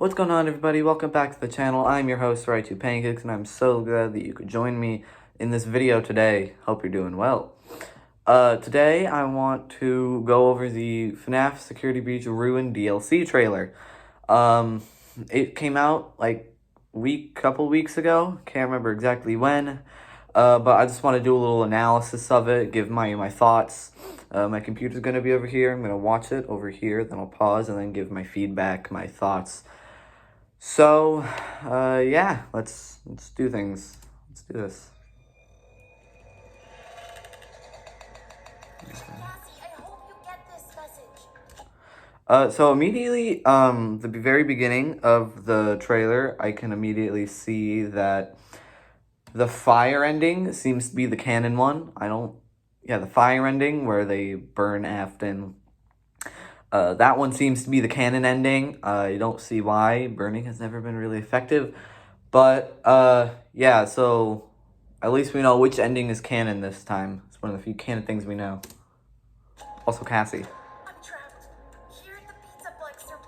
What's going on, everybody? Welcome back to the channel. I'm your host, Pancakes, and I'm so glad that you could join me in this video today. Hope you're doing well. Today I want to go over the FNAF Security Breach Ruin DLC trailer. It came out like couple weeks ago. Can't remember exactly when. But I just want to do a little analysis of it, give my thoughts. My computer's going to be over here. I'm going to watch it over here, then I'll pause and then give my feedback, my thoughts. So, yeah, let's do things. Let's do this. Cassie, I hope you get this message. So immediately, the very beginning of the trailer, I can immediately see that the fire ending seems to be the canon one. The fire ending where they burn Afton. That one seems to be the canon ending. I don't see why. Burning has never been really effective. But, yeah, so at least we know which ending is canon this time. It's one of the few canon things we know. Also, Cassie. I'm trapped here at the Pizzaplex, or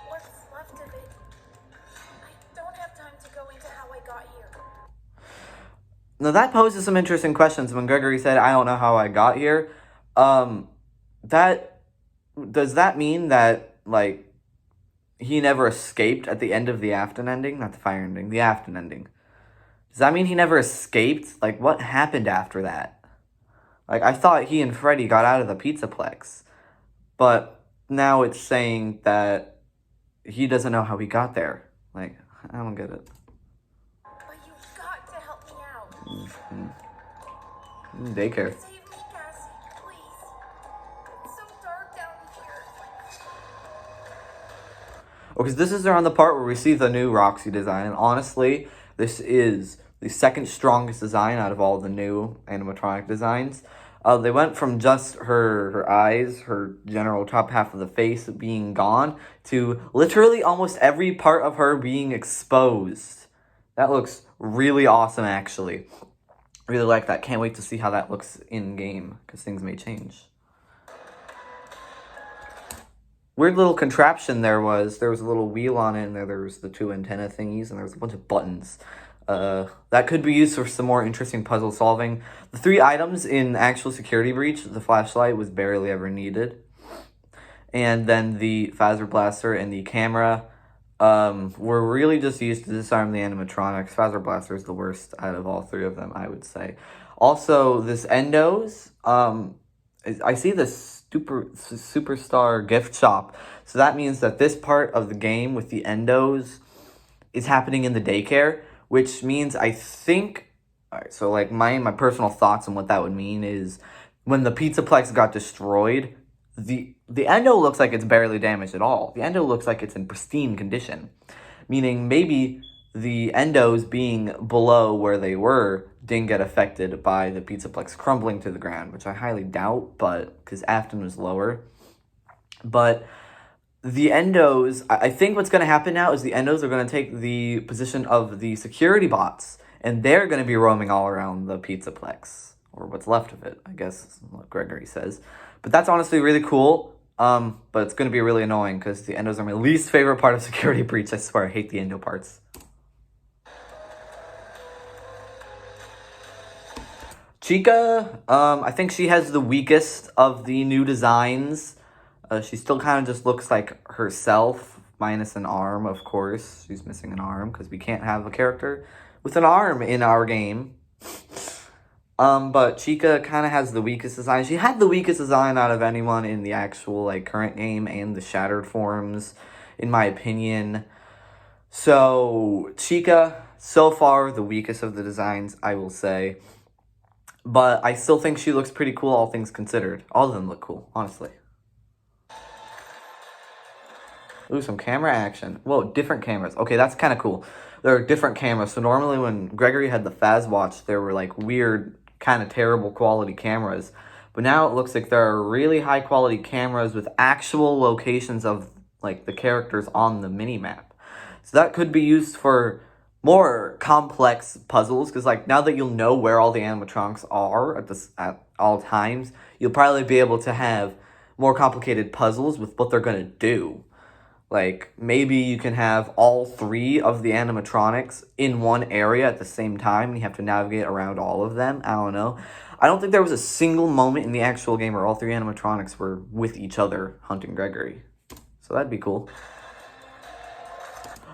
what's left of it. I don't have time to go into how I got here. Now, that poses some interesting questions when Gregory said, I don't know how I got here. Does that mean that, like, he never escaped at the end of the Afton ending? Not the fire ending, the Afton ending. Does that mean he never escaped? Like, what happened after that? Like, I thought he and Freddy got out of the Pizzaplex. But now it's saying that he doesn't know how he got there. Like, I don't get it. But you've got to help me out. Daycare. Save me, Cassie, please. It's so dark down here. Oh, because this is around the part where we see the new Roxy design. And honestly, this is the second strongest design out of all the new animatronic designs. They went from just her eyes, her general top half of the face being gone, to literally almost every part of her being exposed. That looks really awesome, actually. Really like that. Can't wait to see how that looks in-game, because things may change. Weird little contraption there was a little wheel on it, and there was the two antenna thingies, and there was a bunch of buttons. That could be used for some more interesting puzzle solving. The 3 items in actual Security Breach, the flashlight was barely ever needed. And then the Phaser Blaster and the camera were really just used to disarm the animatronics. Phaser Blaster is the worst out of all 3 of them, I would say. Also, this Endos, I see this superstar gift shop. So that means that this part of the game with the Endos is happening in the daycare, which means I think, alright, so like my personal thoughts on what that would mean is when the Pizzaplex got destroyed, the Endo looks like it's barely damaged at all. The Endo looks like it's in pristine condition, meaning maybe the Endos being below where they were didn't get affected by the Pizzaplex crumbling to the ground, which I highly doubt, but because Afton was lower. But the Endos, I think what's going to happen now is the Endos are going to take the position of the security bots, and they're going to be roaming all around the Pizzaplex, or what's left of it, I guess is what Gregory says. But that's honestly really cool, but it's going to be really annoying, because the Endos are my least favorite part of Security Breach. I swear, I hate the Endo parts. Chica, I think she has the weakest of the new designs. She still kind of just looks like herself, minus an arm, of course. She's missing an arm, because we can't have a character with an arm in our game. But Chica kind of has the weakest design. She had the weakest design out of anyone in the actual, like, current game and the Shattered forms, in my opinion. So, Chica, so far, the weakest of the designs, I will say. But I still think she looks pretty cool, all things considered. All of them look cool, honestly. Ooh, some camera action. Whoa, different cameras. Okay, that's kind of cool. There are different cameras. So normally when Gregory had the Faz Watch, there were like weird, kind of terrible quality cameras. But now it looks like there are really high quality cameras with actual locations of like the characters on the mini-map. So that could be used for more complex puzzles, because like now that you'll know where all the animatronics are at all times, you'll probably be able to have more complicated puzzles with what they're going to do. Like, maybe you can have all 3 of the animatronics in one area at the same time, and you have to navigate around all of them. I don't know. I don't think there was a single moment in the actual game where all 3 animatronics were with each other hunting Gregory. So that'd be cool.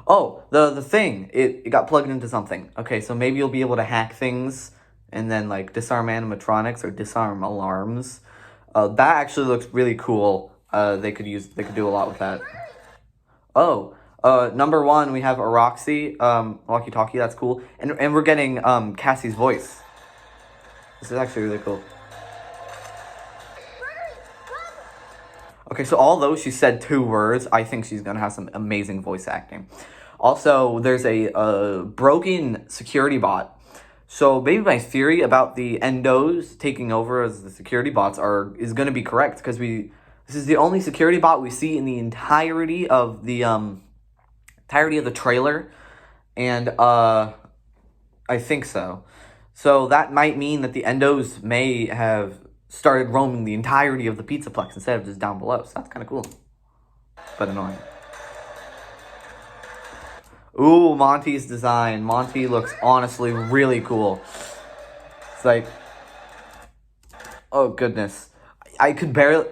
Oh, the thing, it got plugged into something. Okay, so maybe you'll be able to hack things and then, like, disarm animatronics or disarm alarms. That actually looks really cool. They could do a lot with that. Oh, number 1, we have a Roxy, walkie-talkie, that's cool. And we're getting, Cassie's voice. This is actually really cool. Okay, so although she said 2 words, I think she's gonna have some amazing voice acting. Also, there's a broken security bot. So maybe my theory about the Endos taking over as the security bots is gonna be correct, because this is the only security bot we see in the entirety of the trailer, and I think so. So that might mean that the Endos may have started roaming the entirety of the Pizzaplex instead of just down below. So that's kind of cool, but annoying. Ooh, Monty's design. Monty looks honestly really cool. It's like, oh goodness, I could barely.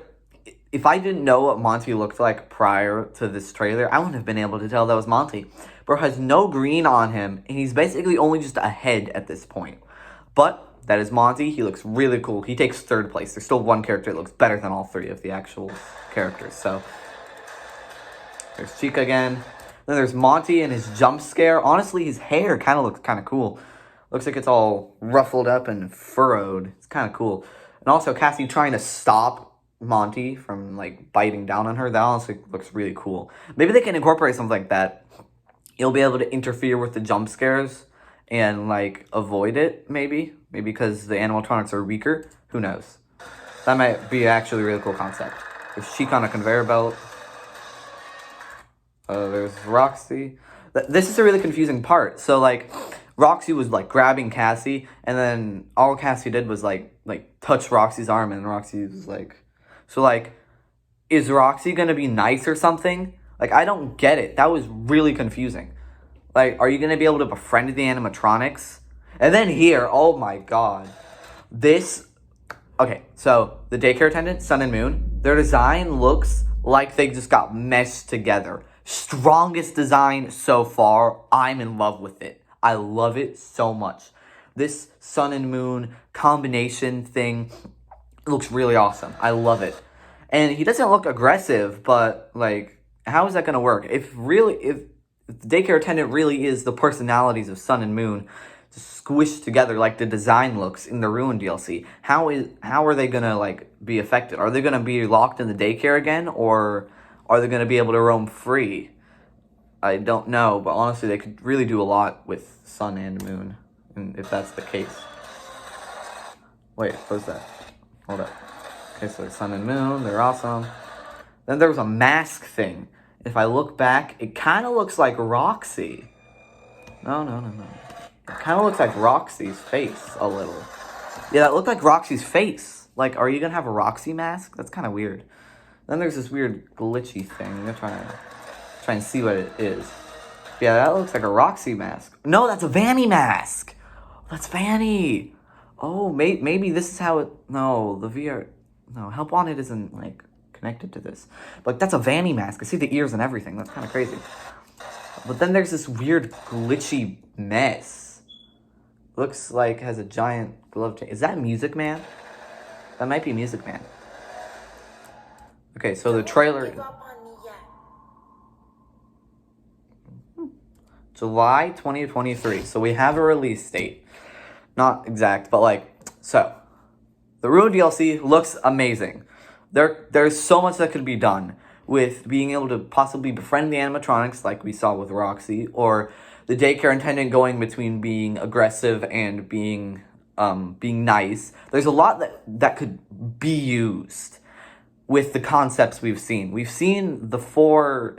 If I didn't know what Monty looked like prior to this trailer, I wouldn't have been able to tell that was Monty. Bro has no green on him, and he's basically only just a head at this point. But that is Monty. He looks really cool. He takes 3rd place. There's still 1 character that looks better than all 3 of the actual characters. So there's Chica again. Then there's Monty and his jump scare. Honestly, his hair kind of looks kind of cool. Looks like it's all ruffled up and furrowed. It's kind of cool. And also Cassie trying to stop Monty from, like, biting down on her. That honestly looks really cool. Maybe they can incorporate something like that. You'll be able to interfere with the jump scares and, like, avoid it, maybe. Maybe because the animatronics are weaker. Who knows? That might be actually a really cool concept. There's Chica on a conveyor belt. There's Roxy. This is a really confusing part. So, like, Roxy was, like, grabbing Cassie, and then all Cassie did was, like touch Roxy's arm, and Roxy was, like... So, like, is Roxy gonna be nice or something? Like, I don't get it. That was really confusing. Like, are you gonna be able to befriend the animatronics? And then here, oh my god. Okay, so, the daycare attendant, Sun and Moon, their design looks like they just got meshed together. Strongest design so far. I'm in love with it. I love it so much. This Sun and Moon combination thing looks really awesome. I love it. And he doesn't look aggressive, but, like, how is that going to work? If the daycare attendant really is the personalities of Sun and Moon squished together like the design looks in the Ruin DLC, how are they going to, like, be affected? Are they going to be locked in the daycare again, or are they going to be able to roam free? I don't know, but honestly, they could really do a lot with Sun and Moon, if that's the case. Wait, what's that? Hold up. Okay, so Sun and Moon, they're awesome. Then there was a mask thing. If I look back, it kind of looks like Roxy. No. It kind of looks like Roxy's face a little. Yeah, that looked like Roxy's face. Like, are you going to have a Roxy mask? That's kind of weird. Then there's this weird glitchy thing. I'm going to try and see what it is. Yeah, that looks like a Roxy mask. No, that's a Vanny mask. That's Vanny. Oh, maybe this is how it... No, the VR... No, Help Wanted isn't, like, connected to this. But that's a Vanny mask. I see the ears and everything. That's kind of crazy. But then there's this weird glitchy mess. Looks like has a giant glove chain. Is that Music Man? That might be Music Man. Okay, so the trailer... July 2023. So we have a release date. Not exact, but like, so. The Ruin DLC looks amazing. There's so much that could be done with being able to possibly befriend the animatronics like we saw with Roxy, or the daycare attendant going between being aggressive and being nice. There's a lot that could be used with the concepts we've seen. We've seen the four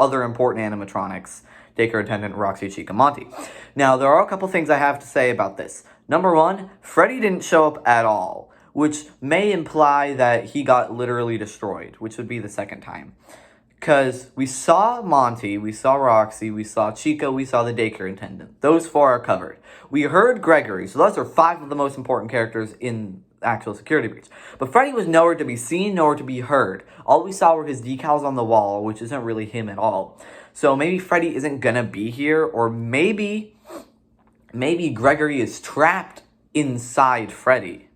other important animatronics: daycare attendant, Roxy, Chica, Monty. Now, there are a couple things I have to say about this. Number one, Freddy didn't show up at all, which may imply that he got literally destroyed, which would be the second time. Because we saw Monty, we saw Roxy, we saw Chica, we saw the daycare attendant. Those 4 are covered. We heard Gregory, so those are 5 of the most important characters in actual security breach. But Freddy was nowhere to be seen, nowhere to be heard. All we saw were his decals on the wall, which isn't really him at all. So maybe Freddy isn't gonna be here, or maybe Gregory is trapped inside Freddy.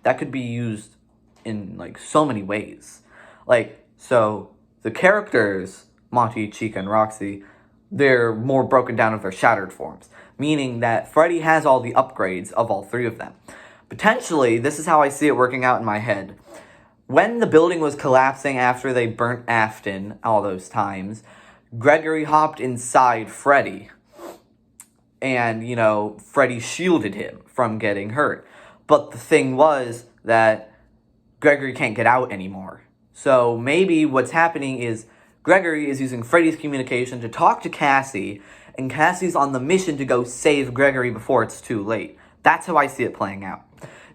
That could be used in, like, so many ways. Like, so the characters, Monty, Chica, and Roxy, they're more broken down of their shattered forms, meaning that Freddy has all the upgrades of all 3 of them. Potentially, this is how I see it working out in my head. When the building was collapsing after they burnt Afton all those times, Gregory hopped inside Freddy. And, you know, Freddy shielded him from getting hurt. But the thing was that Gregory can't get out anymore. So maybe what's happening is Gregory is using Freddy's communication to talk to Cassie, and Cassie's on the mission to go save Gregory before it's too late. That's how I see it playing out.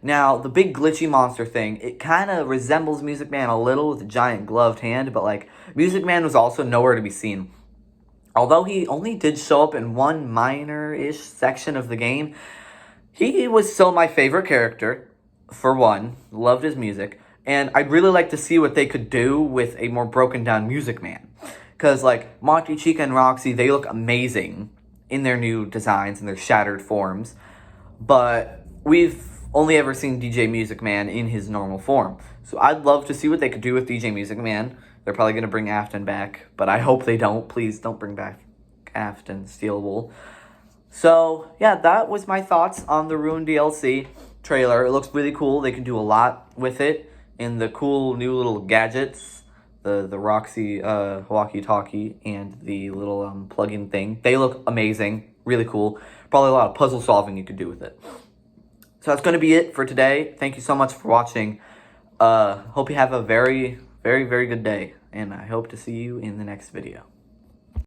Now, the big glitchy monster thing, it kind of resembles Music Man a little with a giant gloved hand, but, like, Music Man was also nowhere to be seen. Although he only did show up in one minor-ish section of the game, he was still my favorite character, for one. Loved his music. And I'd really like to see what they could do with a more broken-down Music Man. Because, like, Monty, Chica, and Roxy, they look amazing in their new designs and their shattered forms. But we've only ever seen DJ Music Man in his normal form. So I'd love to see what they could do with DJ Music Man. They're probably going to bring Afton back, but I hope they don't. Please don't bring back Afton Steelwool. So, yeah, that was my thoughts on the Ruin DLC trailer. It looks really cool. They can do a lot with it in the cool new little gadgets. The Roxy walkie-talkie and the little plug-in thing. They look amazing. Really cool. Probably a lot of puzzle solving you could do with it. So that's going to be it for today. Thank you so much for watching. Hope you have a very, very, very good day. And I hope to see you in the next video.